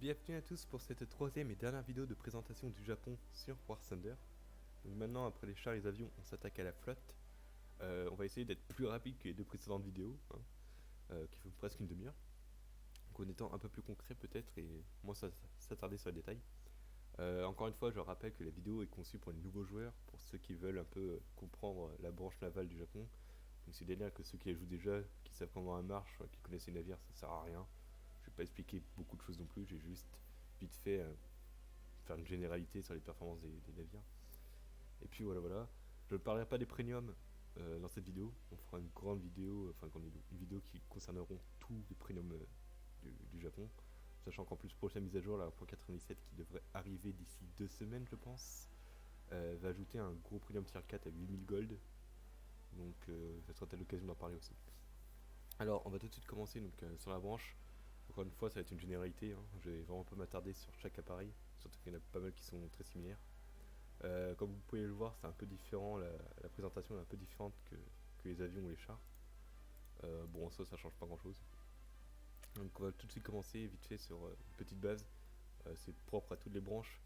Bienvenue à tous pour cette troisième et dernière vidéo de présentation du Japon sur War Thunder. Donc maintenant, après les chars et les avions, on s'attaque à la flotte. On va essayer d'être plus rapide que les deux précédentes vidéos, qui font presque une demi-heure. Donc en étant un peu plus concret peut-être et moins s'attarder sur les détails. Encore une fois, je rappelle que la vidéo est conçue pour les nouveaux joueurs, pour ceux qui veulent un peu comprendre la branche navale du Japon. Donc c'est délire que ceux qui la jouent déjà, qui savent comment elle marche, qui connaissent les navires, ça sert à rien. Je vais pas expliquer beaucoup de choses non plus, j'ai juste vite fait faire une généralité sur les performances des navires. Et puis voilà. Je ne parlerai pas des premiums dans cette vidéo. On fera une grande vidéo, une vidéo qui concerneront tous les premiums du Japon. Sachant qu'en plus, prochaine mise à jour, la 1.97 qui devrait arriver d'ici 2 semaines, je pense, va ajouter un gros premium tier 4 à 8000 gold. Donc ça sera peut-être l'occasion d'en parler aussi. Alors, on va tout de suite commencer sur la branche. Encore une fois, ça va être une généralité. Je vais vraiment pas m'attarder sur chaque appareil, surtout qu'il y en a pas mal qui sont très similaires. Comme vous pouvez le voir, c'est un peu différent, la présentation est un peu différente que les avions ou les chars. Bon, ça change pas grand chose. Donc, on va tout de suite commencer vite fait sur une petite base. C'est propre à toutes les branches.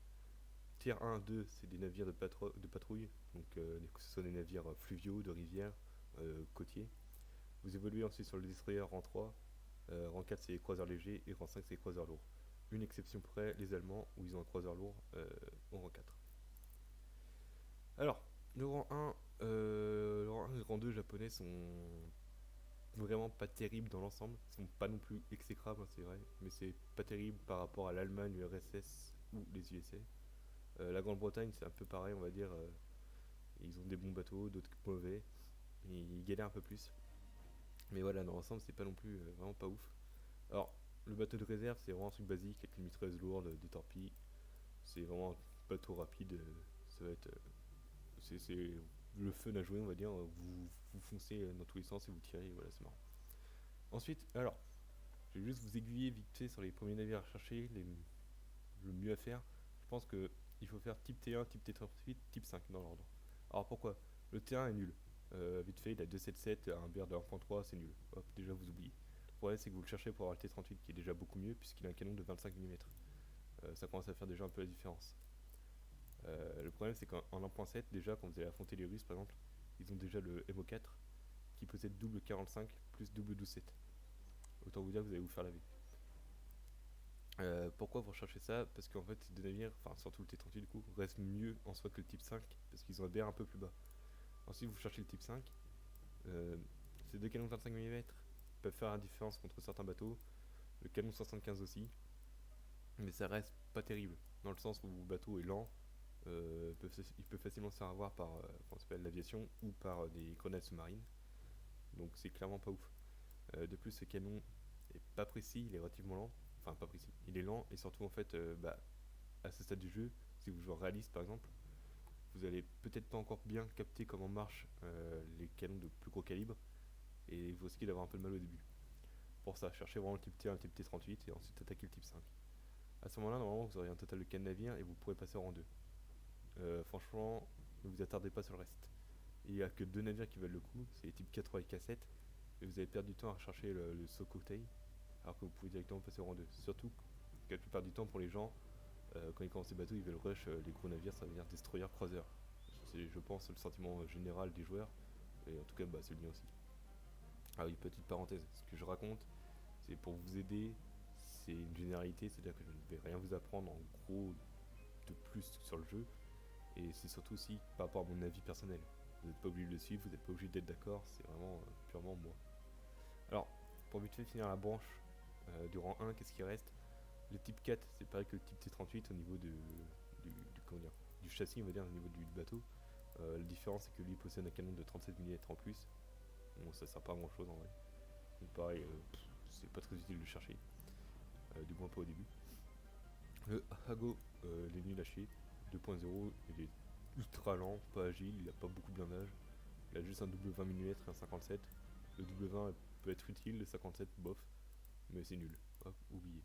Tier 1, 2, c'est des navires de patrouille, donc que ce soit des navires fluviaux, de rivière, côtiers. Vous évoluez ensuite sur le destroyer rang 3. Rang 4 c'est les croiseurs légers et rang 5 c'est les croiseurs lourds. Une exception près, les Allemands, où ils ont un croiseur lourd au rang 4. Alors, le rang 1, le rang 1 et le rang 2 japonais sont vraiment pas terribles dans l'ensemble. Ils sont pas non plus exécrables, c'est vrai, mais c'est pas terrible par rapport à l'Allemagne, l'URSS ou les USA. La Grande-Bretagne c'est un peu pareil, on va dire. Ils ont des bons bateaux, d'autres mauvais. Ils galèrent un peu plus. Mais voilà, dans l'ensemble, c'est pas non plus vraiment pas ouf. Alors, le bateau de réserve, c'est vraiment un truc basique avec une mitrailleuse lourde, des torpilles. C'est vraiment un bateau rapide. Ça va être. C'est le fun à jouer, on va dire. Vous foncez dans tous les sens et vous tirez, et voilà, c'est marrant. Ensuite, alors, je vais juste vous aiguiller vite fait sur les premiers navires à chercher, le mieux à faire. Je pense que il faut faire type T1, type T38, type 5 dans l'ordre. Alors pourquoi? Le T1 est nul. Vite fait, il a 277, un BR de 1.3, c'est nul. Hop, déjà vous oubliez. Le problème, c'est que vous le cherchez pour avoir le T38 qui est déjà beaucoup mieux puisqu'il a un canon de 25 mm. Ça commence à faire déjà un peu la différence. Le problème, c'est qu'en 1.7, déjà, quand vous allez affronter les Russes par exemple, ils ont déjà le MO4 qui possède double 45 plus double 12-7. Autant vous dire que vous allez vous faire laver. Pourquoi vous recherchez ça? Parce qu'en fait, ces deux navires, enfin surtout le T38 du coup, restent mieux en soi que le type 5 parce qu'ils ont un BR un peu plus bas. Ensuite, vous cherchez le type 5. Ces deux canons de 25 mm peuvent faire la différence contre certains bateaux. Le canon 75 aussi. Mais ça reste pas terrible. Dans le sens où le bateau est lent. Il peut facilement se faire avoir par l'aviation ou par des grenades sous-marines. Donc c'est clairement pas ouf. De plus, ce canon est pas précis, il est relativement lent. Enfin, pas précis. Il est lent et surtout en fait, à ce stade du jeu, si vous jouez en réaliste par exemple, vous allez peut-être pas encore bien capter comment marchent les canons de plus gros calibre et vous risquez d'avoir un peu de mal au début. Pour ça, cherchez vraiment le type T1, le type T38 et ensuite attaquez le type 5. À ce moment-là, normalement, vous aurez un total de 4 navires et vous pourrez passer au rang 2. Franchement, ne vous attardez pas sur le reste. Il n'y a que 2 navires qui valent le coup, c'est les types K3 et K7 et vous allez perdre du temps à chercher le Sokotei alors que vous pouvez directement passer au rang 2. Surtout que la plupart du temps, pour les gens, quand ils commencent les bateaux, ils veulent rush les gros navires, ça veut dire destroyer, croiseur. C'est, je pense, le sentiment général des joueurs, et en tout cas, c'est le mien aussi. Ah oui, petite parenthèse, ce que je raconte, c'est pour vous aider, c'est une généralité, c'est-à-dire que je ne vais rien vous apprendre en gros de plus sur le jeu, et c'est surtout aussi par rapport à mon avis personnel. Vous n'êtes pas obligé de le suivre, vous n'êtes pas obligé d'être d'accord, c'est vraiment purement moi. Alors, pour vite fait finir la branche du rang 1, qu'est-ce qui reste? Le type 4, c'est pareil que le type T38 au niveau du châssis, on va dire, au niveau du bateau. La différence, c'est que lui possède un canon de 37 mm en plus. Bon, ça sert pas à grand chose en vrai. Donc, pareil, c'est pas très utile de le chercher. Du moins pas au début. Le Hago, il est nul à chier. 2.0, il est ultra lent, pas agile, il a pas beaucoup de blindage. Il a juste un double 20 mm et un 57. Le double 20 peut être utile, le 57 bof, mais c'est nul. Hop, oublié.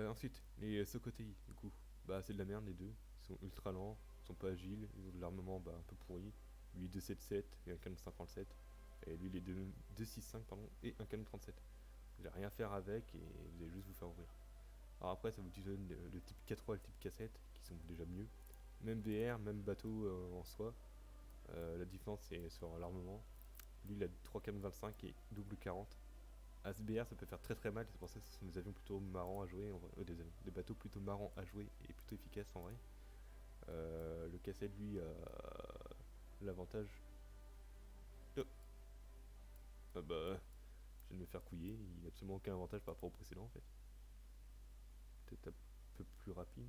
Ensuite, les Sokotei, du coup, c'est de la merde les deux. Ils sont ultra lents, ils sont pas agiles, ils ont de l'armement un peu pourri. Lui 277 et un canon 57. Et lui il est 265 pardon, et un canon 37. Vous n'allez rien faire avec et vous allez juste vous faire ouvrir. Alors après, ça vous donne le type K3 et le type K7 qui sont déjà mieux. Même VR, même bateau en soi. La différence c'est sur l'armement. Lui il a 3 canons 25 et double 40. ASBR ça peut faire très très mal, c'est pour ça que ce sont des avions plutôt marrants à jouer, des bateaux plutôt marrants à jouer et plutôt efficaces en vrai. Le K7 lui a l'avantage. Oh. Ah bah, je viens de me faire couiller, il n'a absolument aucun avantage par rapport au précédent en fait. Peut-être un peu plus rapide.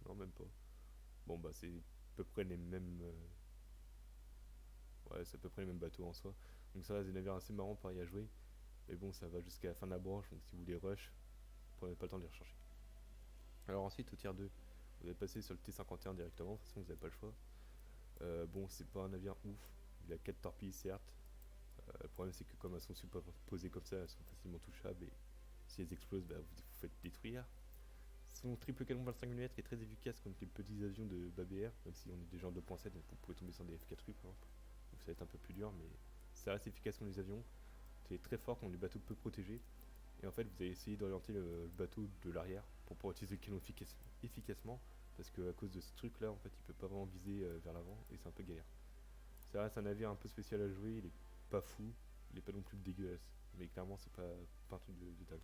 Non, même pas. Bon, bah, c'est à peu près les mêmes. Ouais, c'est à peu près les mêmes bateaux en soi. Donc, ça reste des navires assez marrants pareil à jouer. Mais bon, ça va jusqu'à la fin de la branche. Donc, si vous voulez rush, vous prenez pas le temps de les rechercher. Alors, ensuite, au tier 2, vous allez passer sur le T51 directement. De toute façon, vous n'avez pas le choix. Bon, c'est pas un navire ouf. Il a 4 torpilles, certes. Le problème, c'est que comme elles sont superposées comme ça, elles sont facilement touchables. Et si elles explosent, bah, vous faites détruire. Son triple canon 25 mm est très efficace contre les petits avions de BABR, même si on est déjà en 2.7, donc vous pouvez tomber sur des F4U par exemple. Donc ça va être un peu plus dur, mais ça reste efficace contre les avions. C'est très fort contre les bateaux peu protégés. Et en fait, vous allez essayer d'orienter le bateau de l'arrière pour pouvoir utiliser le canon efficacement, parce qu'à cause de ce truc là, en fait, il peut pas vraiment viser vers l'avant et c'est un peu galère. Ça reste un navire un peu spécial à jouer, il est pas fou, il est pas non plus dégueulasse, mais clairement, c'est pas un truc de dingue.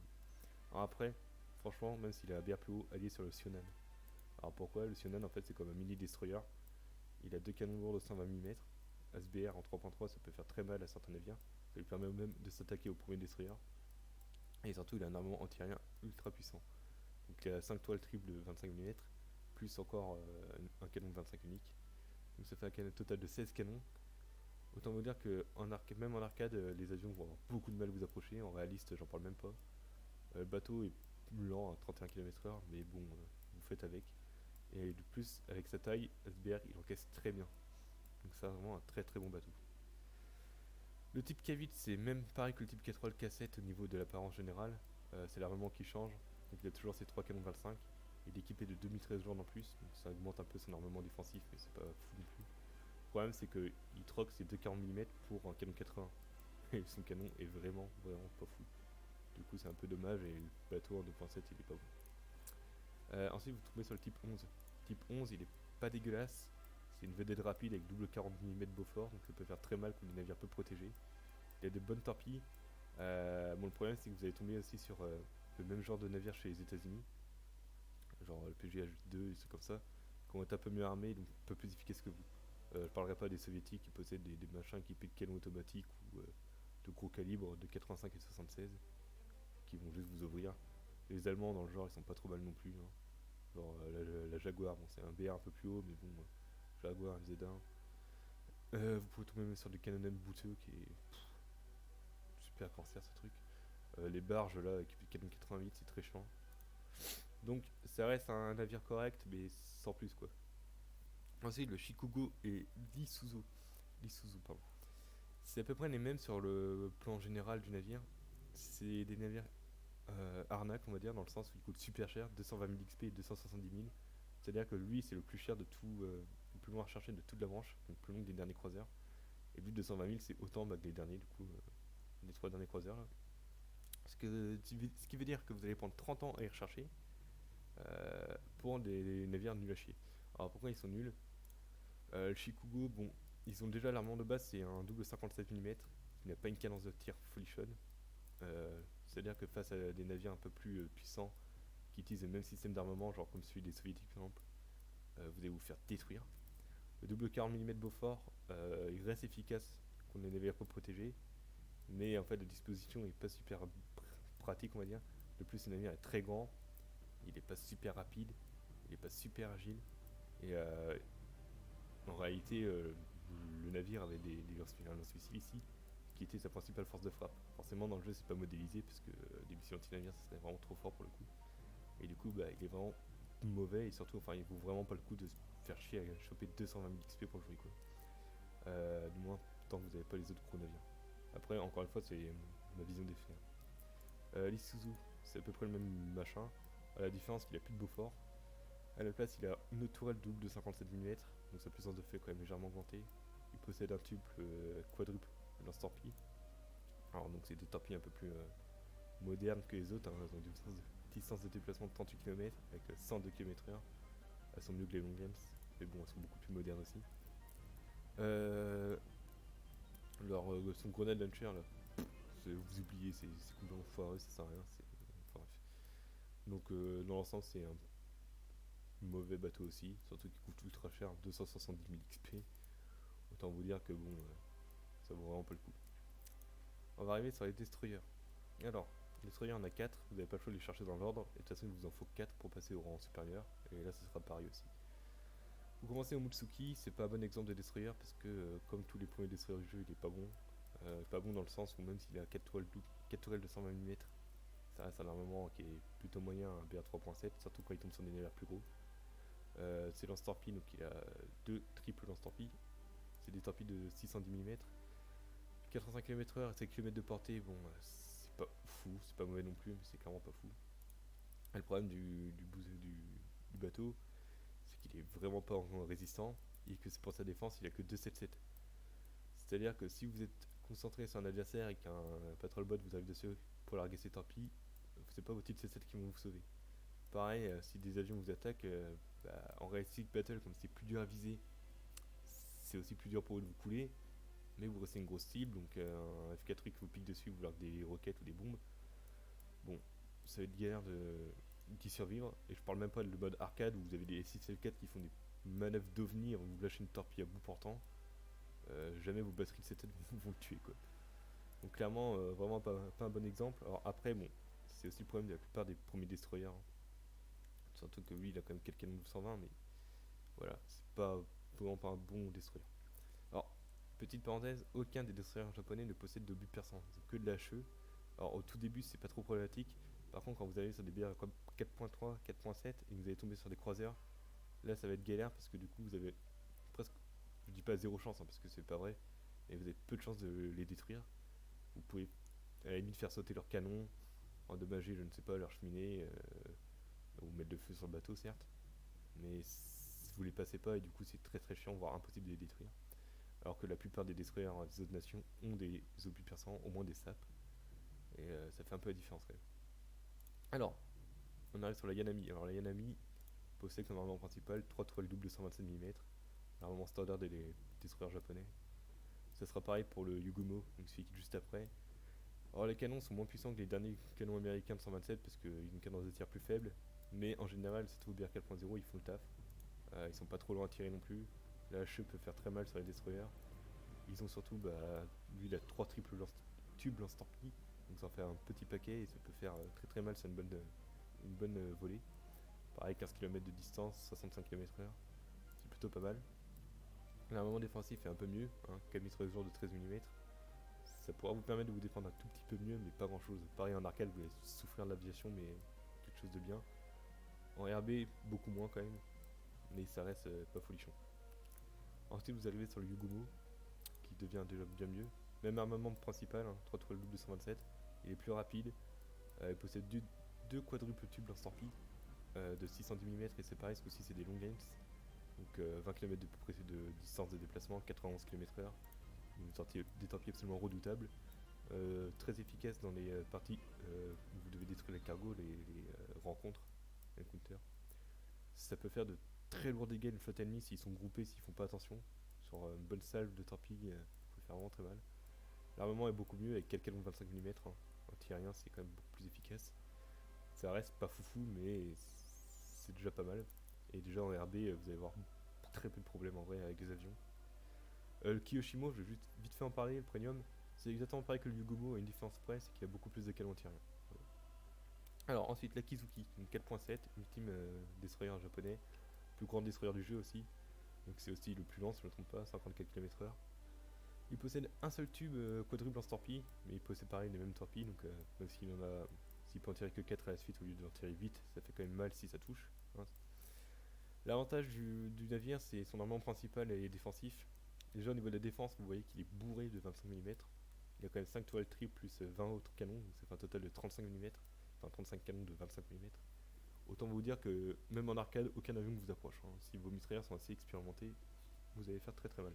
Alors après, franchement, même s'il est bien plus haut, allié sur le Sionan. Alors pourquoi? Le Sionan, en fait, c'est comme un mini destroyer. Il a deux canons lourds de 120 mm. SBR en 3.3, ça peut faire très mal à certains navires. Ça lui permet même de s'attaquer au premier destroyer. Et surtout, il a un armement antiaérien ultra puissant. Donc il a 5 toiles triples de 25 mm, plus encore un canon de 25 unique. Donc ça fait un canon total de 16 canons. Autant vous dire que même en arcade, les avions vont avoir beaucoup de mal à vous approcher. En réaliste, j'en parle même pas. Le bateau est lent à 31 km/h, mais bon, vous faites avec. Et de plus, avec sa taille, SBR il encaisse très bien. Donc c'est vraiment un très très bon bateau. Le type K8 c'est même pareil que le type K3 le K7 au niveau de l'apparence générale. C'est l'armement qui change. Donc il a toujours ses 3 canons 25. Il est équipé de 2013 jours en plus. Donc ça augmente un peu son armement défensif, mais c'est pas fou non plus. Le problème c'est qu'il troque ses 2 40 mm pour un canon 80. Et son canon est vraiment pas fou. Du coup c'est un peu dommage et le bateau en 2.7 il est pas bon. Ensuite vous tombez sur le type 11. Type 11 il est pas dégueulasse. C'est une vedette rapide avec double 40 mm Beaufort, donc ça peut faire très mal contre les navires peu protégés. Il y a de bonnes torpilles. Bon, le problème c'est que vous allez tomber aussi sur le même genre de navire chez les États-Unis, genre le PGH-2 et c'est comme ça, qui vont être un peu mieux armés, donc un peu plus efficaces que vous. Je parlerai pas des soviétiques qui possèdent des machins équipés de canons automatiques ou de gros calibres de 85 et 76 qui vont juste vous ouvrir. Les Allemands dans le genre ils sont pas trop mal non plus. Hein. Genre la Jaguar, bon c'est un BR un peu plus haut, mais bon, Jaguar MZ1. Vous pouvez tomber même sur du Canon M bouteux qui est super cancer ce truc. Les barges là équipées de Canon 88 c'est très chiant. Donc ça reste un navire correct mais sans plus quoi. Ensuite le Shikoku et l'Isuzu. Pardon. C'est à peu près les mêmes sur le plan général du navire. C'est des navires arnaque on va dire dans le sens où il coûte super cher, 220 000 XP et 270 000. C'est à dire que lui c'est le plus cher de tout, le plus loin recherché de toute la branche, donc plus long que des derniers croiseurs. Et lui 220 000 c'est autant que les derniers du coup, les 3 derniers croiseurs là. Ce qui veut dire que vous allez prendre 30 ans à y rechercher pour des navires nuls à chier. Alors pourquoi ils sont nuls? Le Shikoku, bon, ils ont déjà l'armement de base, c'est un double 57 mm qui n'a pas une cadence de tir folichonne. C'est-à-dire que face à des navires un peu plus puissants qui utilisent le même système d'armement, genre comme celui des soviétiques par exemple, vous allez vous faire détruire. Le double 40 mm Beaufort, il reste efficace contre les navires peu protégés, mais en fait la disposition est pas super pratique on va dire. De plus le navire est très grand, il est pas super rapide, il est pas super agile, et en réalité le navire avait des lance-missiles ici, qui était sa principale force de frappe. Forcément dans le jeu c'est pas modélisé parce que des missiles anti-navires ça serait vraiment trop fort pour le coup. Et du coup bah, il est vraiment mauvais et surtout enfin il vaut vraiment pas le coup de se faire chier à choper 220 000 XP pour le jouer quoi. Du moins tant que vous n'avez pas les autres gros navires. Après encore une fois c'est ma vision des faits. L'Isuzu c'est à peu près le même machin. À la différence qu'il a plus de Beaufort. À la place il a une tourelle double de 57 mm, donc sa puissance de feu est quand même légèrement augmentée. Il possède un tube quadruple lance-torpille. Alors donc c'est des torpilles un peu plus modernes que les autres, hein. Elles ont une distance de déplacement de 38 km avec 102 km/h. Elles sont mieux que les long games, mais bon, elles sont beaucoup plus modernes aussi. Son grenade launcher là, vous oubliez, c'est complètement foireux, ça sert à rien. Enfin, bref. Donc dans l'ensemble, c'est un mauvais bateau aussi, surtout qu'il coûte ultra cher, 270 000 XP. Autant vous dire que bon, ça vaut vraiment pas le coup. On va arriver sur les destroyers. Alors, les destroyers, on a 4, vous n'avez pas le choix de les chercher dans l'ordre, et de toute façon, il vous en faut 4 pour passer au rang supérieur, et là, ce sera pareil aussi. Vous commencez au Mutsuki, c'est pas un bon exemple de destroyer parce que, comme tous les premiers destroyers du jeu, il est pas bon. Pas bon dans le sens où, même s'il a 4 tourelles de 120 mm, ça reste un armement qui est plutôt moyen, un BR3.7, surtout quand il tombe sur des navires plus gros. C'est lance-torpille, donc il a 2 triples lance-torpilles. C'est des torpilles de 610 mm. 85 km/h et 7 km de portée, bon, c'est pas fou, c'est pas mauvais non plus, mais c'est clairement pas fou. Et le problème du bateau, c'est qu'il est vraiment pas résistant et que c'est pour sa défense, il a que 2,77. C'est-à-dire que si vous êtes concentré sur un adversaire et qu'un patrol bot vous arrive dessus pour larguer ses torpilles, c'est pas vos titres C7 qui vont vous sauver. Pareil, si des avions vous attaquent, en realistic battle, comme c'est plus dur à viser, c'est aussi plus dur pour vous de vous couler, mais vous restez une grosse cible, donc un F4 qui vous pique dessus, vous largue des roquettes ou des bombes. Bon, ça va être galère d'y survivre, et je parle même pas de mode arcade où vous avez des S6L4 qui font des manœuvres d'ovni, vous lâchez une torpille à bout portant. Jamais vos batteries de 7 vont le tuer quoi. Donc clairement, vraiment pas un bon exemple. Alors après, bon, c'est aussi le problème de la plupart des premiers destroyers, hein. Surtout que lui, il a quand même quelques canons de 120, mais voilà, c'est pas vraiment pas un bon destroyer. Alors, petite parenthèse, aucun des destroyers japonais ne possède d'obus perçants, ils ont que de l'HE. Alors au tout début, c'est pas trop problématique. Par contre, quand vous allez sur des BR comme 4.3, 4.7 et que vous allez tomber sur des croiseurs, là ça va être galère parce que du coup vous avez presque, je dis pas zéro chance, hein, parce que c'est pas vrai, mais vous avez peu de chances de les détruire. Vous pouvez à la limite faire sauter leur canon, endommager, je ne sais pas, leur cheminée, ou mettre le feu sur le bateau certes, mais vous les passez pas et du coup c'est très très chiant, voire impossible de les détruire. Alors que la plupart des destroyers des autres nations ont des obus perçants, au moins des sapes, et ça fait un peu la différence quand même. Alors, on arrive sur la Yanami. Alors la Yanami possède comme armement principal 3 tourelles doubles de 127 mm, l'armement standard des destroyers japonais. Ça sera pareil pour le Yugumo, donc celui qui est juste après. Alors les canons sont moins puissants que les derniers canons américains de 127 parce qu'ils ont une cadence de tir plus faible, mais en général, c'est tout BR 4.0, ils font le taf. Ils sont pas trop loin à tirer non plus. La HE peut faire très mal sur les destroyers. Ils ont surtout, lui il a 3 triples tubes lance-torpilles, donc ça en fait un petit paquet et ça peut faire très très mal sur une bonne volée. Pareil, 15 km de distance, 65 km/h, c'est plutôt pas mal. L'armement défensif est un peu mieux, hein, mitrailleur de 13 mm. Ça pourra vous permettre de vous défendre un tout petit peu mieux, mais pas grand chose. Pareil en arcade, vous allez souffrir de l'aviation, mais quelque chose de bien. En RB, beaucoup moins quand même, mais ça reste pas folichon. Ensuite, vous arrivez sur le Yugumo, qui devient déjà bien mieux. Même armement principal, hein, 3 tourelles doubles de 127. Il est plus rapide. Il possède 2 quadruples tubes lance-torpilles de 610 mm, et c'est pareil, ce coup-ci c'est des long games. Donc 20 km de distance de déplacement, 91 km/h. Des torpilles absolument redoutables. Très efficace dans les parties où vous devez détruire les cargos, les rencontres, les counters. Ça peut faire de très lourds dégâts une flotte ennemie s'ils sont groupés, s'ils font pas attention. Sur une bonne salve de torpilles, vous pouvez faire vraiment très mal. L'armement est beaucoup mieux avec quelques canons de 25 mm. Anti-aérien, c'est quand même beaucoup plus efficace. Ça reste pas foufou, mais c'est déjà pas mal. Et déjà en RB, vous allez avoir très peu de problèmes en vrai avec les avions. Le Kiyoshimo, je vais juste vite fait en parler, le premium. C'est exactement pareil que le Yugumo, à une différence près, c'est qu'il y a beaucoup plus de canons anti-aériens. Voilà. Alors ensuite, la Kizuki, une 4.7, ultime destroyer japonais, plus grand destroyer du jeu aussi. Donc c'est aussi le plus lent, si je ne me trompe pas, 54 km/h. Il possède un seul tube quadruple lance-torpille, mais il possède pareil les mêmes torpilles, donc même s'il peut en tirer que 4 à la suite au lieu d'en tirer 8, ça fait quand même mal si ça touche. Hein. L'avantage du navire, c'est son armement principal et défensif. Déjà au niveau de la défense, vous voyez qu'il est bourré de 25 mm. Il a quand même 5 tourelles triples plus 20 autres canons, donc ça fait un total de 35 mm. Enfin 35 canons de 25 mm. Autant vous dire que même en arcade, aucun avion ne vous approche, hein. Si vos mitrailleurs sont assez expérimentés, vous allez faire très très mal.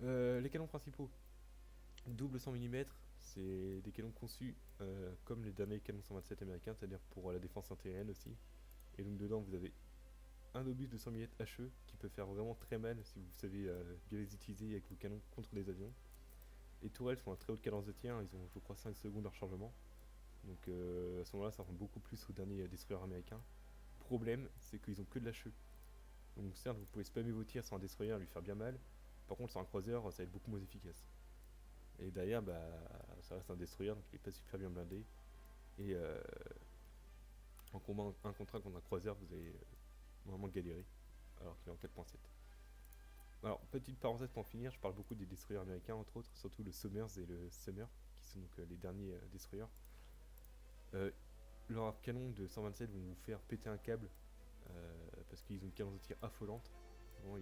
Les canons principaux, double 100 mm, C'est des canons conçus comme les derniers canons 127 américains, c'est-à-dire pour la défense antiaérienne aussi. Et donc dedans vous avez un obus de 100 mm HE qui peut faire vraiment très mal si vous savez bien les utiliser avec vos canons contre des avions. Les tourelles sont à très haute cadence de tir, ils ont je crois 5 secondes de rechargement. Donc à ce moment-là ça rend beaucoup plus aux derniers destroyers américains. Problème, c'est qu'ils ont que de l'HE. Donc certes vous pouvez spammer vos tirs sur un destroyer et lui faire bien mal. Par contre sur un croiseur ça va être beaucoup moins efficace. Et derrière bah ça reste un destroyer donc il est pas super bien blindé. Et en combat 1 contre 1 contre un croiseur vous allez vraiment galérer alors qu'il est en 4.7. Alors petite parenthèse pour en finir, je parle beaucoup des destroyers américains entre autres, surtout le Somers et le Summer qui sont donc les derniers destroyers. Leurs canons de 127 vont vous faire péter un câble parce qu'ils ont une cadence de tir affolante. Bon,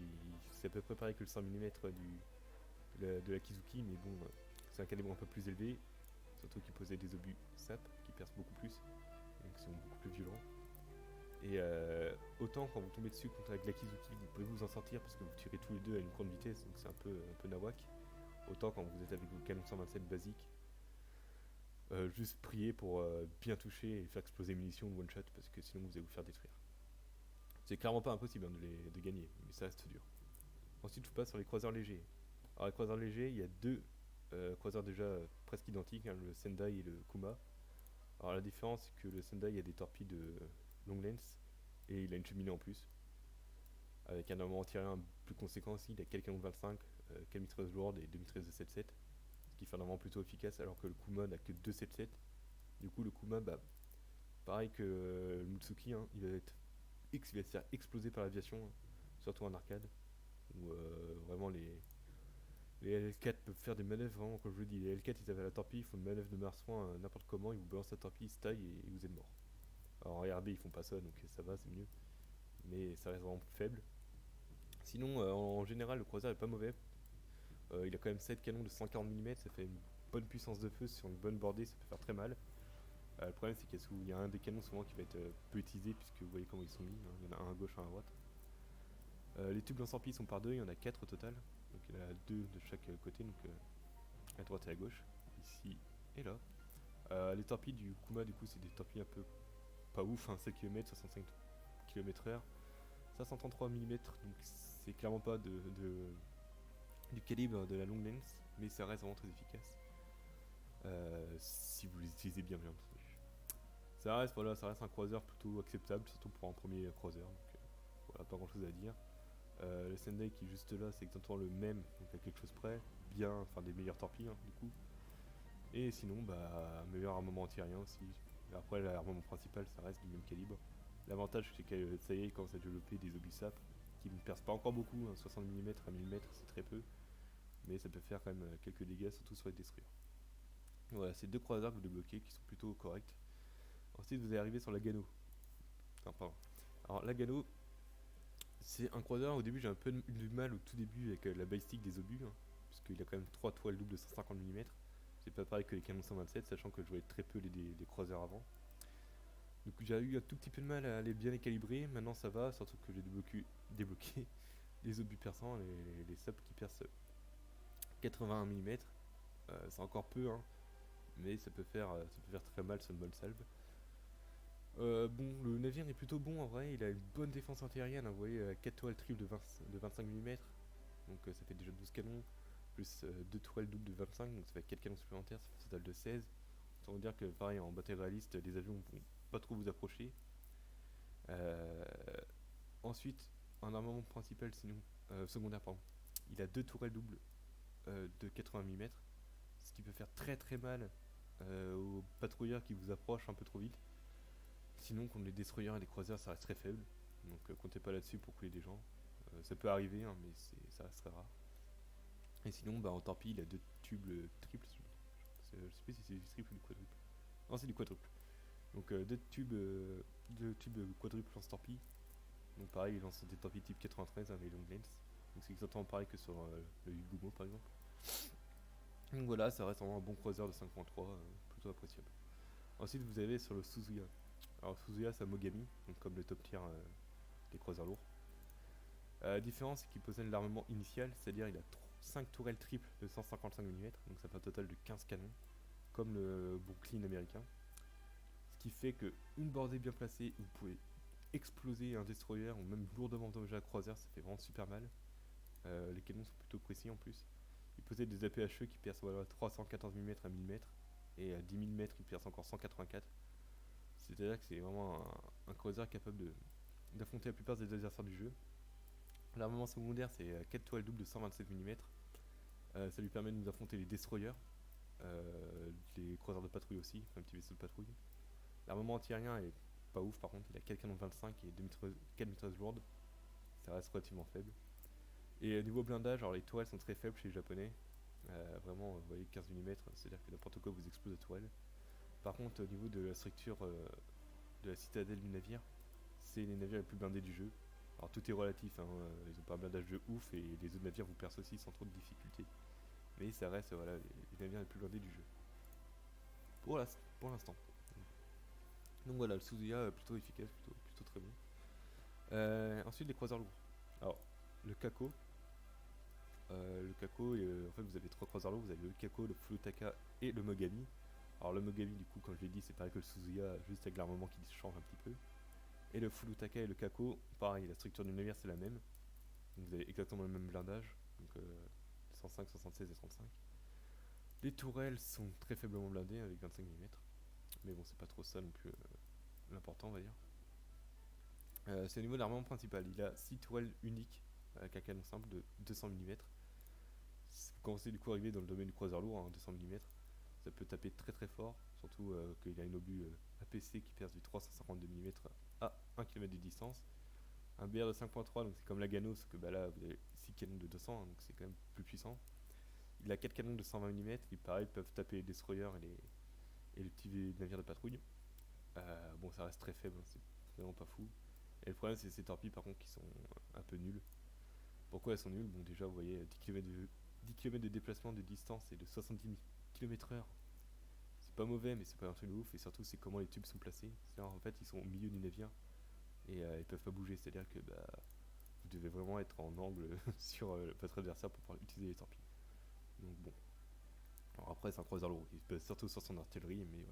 c'est à peu près pareil que le 100 mm de la Kizuki, mais bon, c'est un calibre un peu plus élevé, surtout qu'ils possèdent des obus SAP qui percent beaucoup plus, donc ils sont beaucoup plus violents. Et autant quand vous tombez dessus contre avec la Kizuki, vous pouvez vous en sortir parce que vous tirez tous les deux à une grande vitesse, donc c'est un peu nawak. Autant quand vous êtes avec vos canons 127 basiques, juste prier pour bien toucher et faire exploser les munitions de one shot parce que sinon vous allez vous faire détruire. C'est clairement pas impossible de gagner, mais ça reste dur. Ensuite, je passe sur les croiseurs légers. Alors, les croiseurs légers, il y a deux croiseurs déjà presque identiques, hein, le Sendai et le Kuma. Alors, la différence, c'est que le Sendai a des torpilles de long lens et il a une cheminée en plus. Avec un armement antiaérien plus conséquent aussi, il a quelques canons de 25, 4 mitrailleuses lourdes et 2 mitrailleuses de 7.7. Ce qui fait un armement plutôt efficace, alors que le Kuma n'a que 2 7.7. Du coup, le Kuma, bah, pareil que le Mutsuki, hein, il va se faire exploser par l'aviation, hein, surtout en arcade, où vraiment les L4 peuvent faire des manœuvres, vraiment, comme je vous dis, les L4 ils avaient la torpille, ils font une manœuvre de marsouin n'importe comment, ils vous balancent la torpille, ils se taillent et vous êtes mort. Alors en RB ils font pas ça, donc ça va, c'est mieux, mais ça reste vraiment faible. Sinon, en général, le croiseur est pas mauvais. Il a quand même 7 canons de 140 mm, ça fait une bonne puissance de feu sur une bonne bordée, ça peut faire très mal. Le problème c'est qu'il y a un des canons souvent qui va être peu utilisé, puisque vous voyez comment ils sont mis, hein. Il y en a un à gauche, un à droite. Les tubes lance-torpilles sont par deux, il y en a 4 au total, donc il y en a 2 de chaque côté, donc à droite et à gauche, ici et là. Les torpilles du Kuma du coup c'est des torpilles un peu pas ouf, hein, 7 km, 65 km/h, 533 mm, donc c'est clairement pas du calibre de la longue lens, mais ça reste vraiment très efficace. Si vous les utilisez bien entendu. Voilà, ça reste un croiseur plutôt acceptable, surtout pour un premier croiseur, donc voilà, pas grand chose à dire. Le Sendai qui est juste là, c'est exactement le même, donc à quelque chose près, bien, enfin des meilleures torpilles hein, du coup. Et sinon, bah, meilleur armement antiaérien aussi. Mais après, l'armement principal, ça reste du même calibre. L'avantage, c'est que ça y est, il commence à développer des obus SAP qui ne percent pas encore beaucoup, hein, 60 mm à 1000 mm, c'est très peu. Mais ça peut faire quand même quelques dégâts, surtout sur les destroyers. Voilà, c'est deux croiseurs que vous débloquez qui sont plutôt corrects. Ensuite, vous allez arriver sur la Gano. Non, pardon. Alors, la Gano, c'est un croiseur. Au début, j'ai un peu du mal au tout début avec la balistique des obus, hein, puisqu'il a quand même 3 toiles doubles de 150 mm. C'est pas pareil que les canons 127, sachant que je voyais très peu les croiseurs avant. Donc j'ai eu un tout petit peu de mal à bien les calibrer. Maintenant ça va, surtout que j'ai débloqué les obus perçants, les subs qui percent 81 mm. C'est encore peu, hein, mais ça peut faire très mal sur une bonne salve. Bon, le navire est plutôt bon en vrai, il a une bonne défense antiaérienne, hein, vous voyez, 4 toiles triples de 25 mm, donc ça fait déjà 12 canons, plus 2 toiles doubles de 25, donc ça fait 4 canons supplémentaires, ça fait un total de 16. Ça veut dire que pareil, en bataille réaliste, les avions vont pas trop vous approcher. Ensuite, un armement principal sinon, secondaire pardon, il a 2 tourelles doubles de 80 mm, ce qui peut faire très très mal aux patrouilleurs qui vous approchent un peu trop vite. Sinon, contre les destroyers et les croiseurs, ça reste très faible. Donc comptez pas là-dessus pour couler des gens. Ça peut arriver, hein, mais ça reste très rare. Et sinon, bah, en torpille, il a 2 tubes triples. Je sais pas si c'est du triple ou du quadruple. Non, c'est du quadruple. Donc 2 tubes quadruples lance torpille. Donc pareil, il lance des torpilles type 93 avec long lens. Donc c'est exactement pareil que sur le Yugumo par exemple. Donc voilà, ça reste vraiment un bon croiseur de 5.3, plutôt appréciable. Ensuite, vous avez sur le Suzuya. Alors Suzuya c'est un Mogami, donc comme le top tier des croiseurs lourds. La différence c'est qu'il possède l'armement initial, c'est-à-dire il a 5 tourelles triples de 155 mm, donc ça fait un total de 15 canons. comme le Brooklyn américain. Ce qui fait que une bordée bien placée, vous pouvez exploser un destroyer ou même lourdement endommager un croiseur, ça fait vraiment super mal. Les canons sont plutôt précis en plus. Ils possèdent des APHE qui percent 314 mm à 1000 mètres et à 10 000 mètres ils percent encore 184. C'est-à-dire que c'est vraiment un croiseur capable d'affronter la plupart des adversaires du jeu. L'armement secondaire c'est 4 toiles doubles de 127 mm. Ça lui permet de nous affronter les destroyers, les croiseurs de patrouille aussi, un petit vaisseau de patrouille. L'armement anti-aérien est pas ouf par contre, il a 4 canons de 25 et 4 mitrailleuses lourdes. Ça reste relativement faible. Et niveau blindage, alors les tourelles sont très faibles chez les japonais. Vraiment, vous voyez 15 mm, c'est-à-dire que n'importe quoi vous explose la tourelle. Par contre, au niveau de la structure de la citadelle du navire, c'est les navires les plus blindés du jeu. Alors tout est relatif, hein, ils ont pas un blindage de ouf et les autres navires vous percent aussi sans trop de difficultés. Mais ça reste voilà, les navires les plus blindés du jeu. Pour l'instant. Donc voilà, le Suzuya plutôt efficace, plutôt très bon. Ensuite les croiseurs lourds. Alors, le Kako. En fait vous avez 3 croiseurs lourds, vous avez le Kako, le Furutaka et le Mogami. Alors le Mogami du coup comme je l'ai dit c'est pareil que le Suzuya, juste avec l'armement qui change un petit peu. Et le Furutaka et le Kako, pareil, la structure du navire c'est la même. Donc vous avez exactement le même blindage, donc 105, 76 et 35. Les tourelles sont très faiblement blindées avec 25 mm. Mais bon c'est pas trop ça non plus l'important on va dire. C'est au niveau de l'armement principal, il a 6 tourelles uniques avec un canon simple de 200 mm. Vous commencez du coup à arriver dans le domaine du croiseur lourd, hein, 200 mm. Ça peut taper très très fort, surtout qu'il a une obus APC qui perce du 352 mm à 1 km de distance. Un BR de 5.3, donc c'est comme la Gano, sauf que bah là vous avez 6 canons de 200, hein, donc c'est quand même plus puissant. Il a 4 canons de 120 mm qui pareil peuvent taper les destroyers et les petits navires de patrouille. Bon ça reste très faible, hein, c'est vraiment pas fou. Et le problème c'est ces torpilles par contre qui sont un peu nulles. Pourquoi elles sont nulles? Bon déjà vous voyez 10 km de déplacement de distance et de 70 km/h. C'est pas mauvais mais c'est pas un truc de ouf et surtout c'est comment les tubes sont placés. C'est-à-dire en fait ils sont au milieu du navire et ils peuvent pas bouger, c'est-à-dire que bah, vous devez vraiment être en angle sur votre adversaire pour pouvoir utiliser les torpilles. Donc bon. Alors après c'est un croiseur lourd, il se base surtout sur son artillerie mais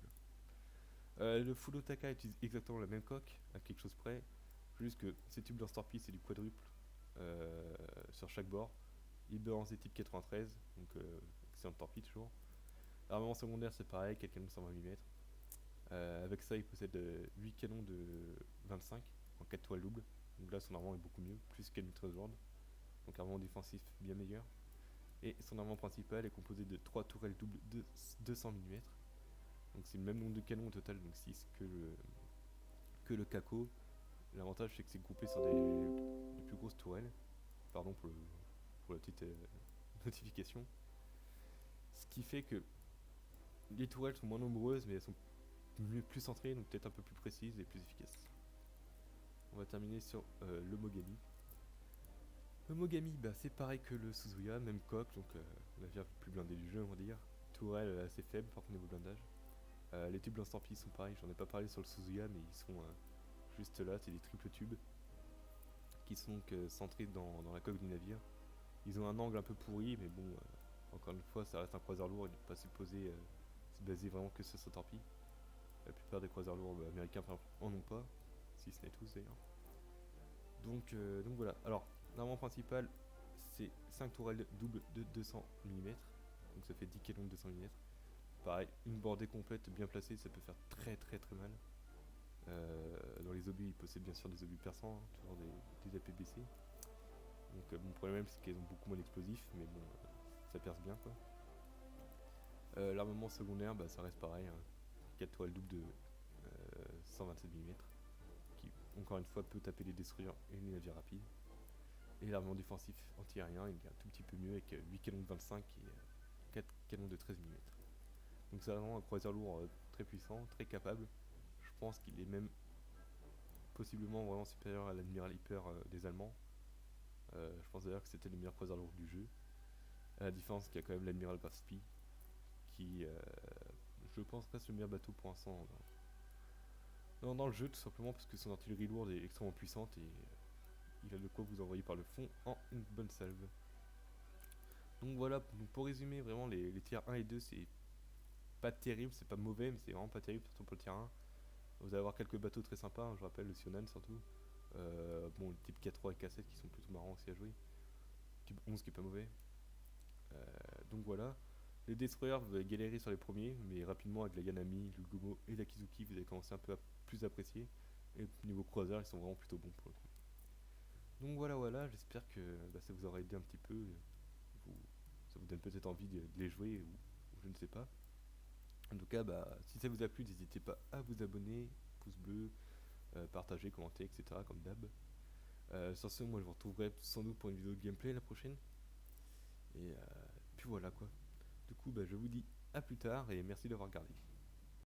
voilà. Le Furutaka utilise exactement la même coque, à quelque chose près, juste que ces tubes lance-torpilles c'est du quadruple sur chaque bord. Il balancé type 93, donc excellente torpille toujours. L'armement secondaire c'est pareil, 4 canons de 120 mm. Avec ça il possède 8 canons de 25 en 4 toiles doubles. Donc là son armement est beaucoup mieux, plus 4 mitrailleuses lourdes. Donc armement défensif bien meilleur. Et son armement principal est composé de 3 tourelles doubles de 200 mm. Donc c'est le même nombre de canons au total, donc 6 que le Kako. L'avantage c'est que c'est groupé sur des plus grosses tourelles. Pardon pour la petite notification. Ce qui fait que les tourelles sont moins nombreuses mais elles sont plus centrées, donc peut-être un peu plus précises et plus efficaces. On va terminer sur le Mogami. Le Mogami, bah, c'est pareil que le Suzuya, même coque, donc navire le plus blindé du jeu on va dire. Tourelle assez faible par contre niveau blindage. Les tubes lance-torpilles sont pareils, j'en ai pas parlé sur le Suzuya mais ils sont juste là, c'est des triples tubes qui sont centrés dans la coque du navire. Ils ont un angle un peu pourri mais bon, encore une fois ça reste un croiseur lourd, il n'est pas supposé se baser vraiment que sur sa torpille. La plupart des croiseurs lourds américains en ont pas, si ce n'est tous d'ailleurs. Donc voilà, alors l'armement principal c'est 5 tourelles doubles de 200 mm, donc ça fait 10 canons de 200 mm. Pareil, une bordée complète bien placée ça peut faire très très très mal. Dans les obus ils possèdent bien sûr des obus perçants, hein, toujours des APBC. Donc mon problème c'est qu'ils ont beaucoup moins d'explosifs mais bon ça perce bien quoi. L'armement secondaire bah, ça reste pareil, hein, 4 toiles doubles de 127 mm qui encore une fois peut taper les destroyers et les navires rapides. Et l'armement défensif anti-aérien il est un tout petit peu mieux avec 8 canons de 25 et 4 canons de 13 mm. Donc c'est vraiment un croiseur lourd très puissant, très capable. Je pense qu'il est même possiblement vraiment supérieur à l'Admiral Hyper des Allemands. Je pense d'ailleurs que c'était le meilleur croiseur lourd du jeu. À la différence qu'il y a quand même l'Admiral Gaspy qui je pense reste le meilleur bateau pour l'instant dans le jeu, tout simplement parce que son artillerie lourde est extrêmement puissante et il a de quoi vous envoyer par le fond en une bonne salve. Donc voilà, donc pour résumer vraiment les tiers 1 et 2 c'est pas terrible, c'est pas mauvais, mais c'est vraiment pas terrible, surtout pour le terrain. Vous allez avoir quelques bateaux très sympas, hein, je rappelle le Sionan surtout. Bon, le type K3 et K7 qui sont plutôt marrants aussi à jouer. Type 11 qui est pas mauvais. Donc voilà. Les destroyers, vous allez galérer sur les premiers, mais rapidement avec la Yanami, le Gomo et la Kizuki, vous allez commencer un peu à plus apprécier. Et niveau croiseur, ils sont vraiment plutôt bons pour le coup. Donc voilà, j'espère que ça vous aura aidé un petit peu. Ça vous donne peut-être envie de les jouer ou je ne sais pas. En tout cas, si ça vous a plu, n'hésitez pas à vous abonner, pouce bleu, partager, commenter, etc. comme d'hab. Sur ce, moi je vous retrouverai sans doute pour une vidéo de gameplay la prochaine. Et puis voilà quoi. Du coup, je vous dis à plus tard et merci d'avoir regardé.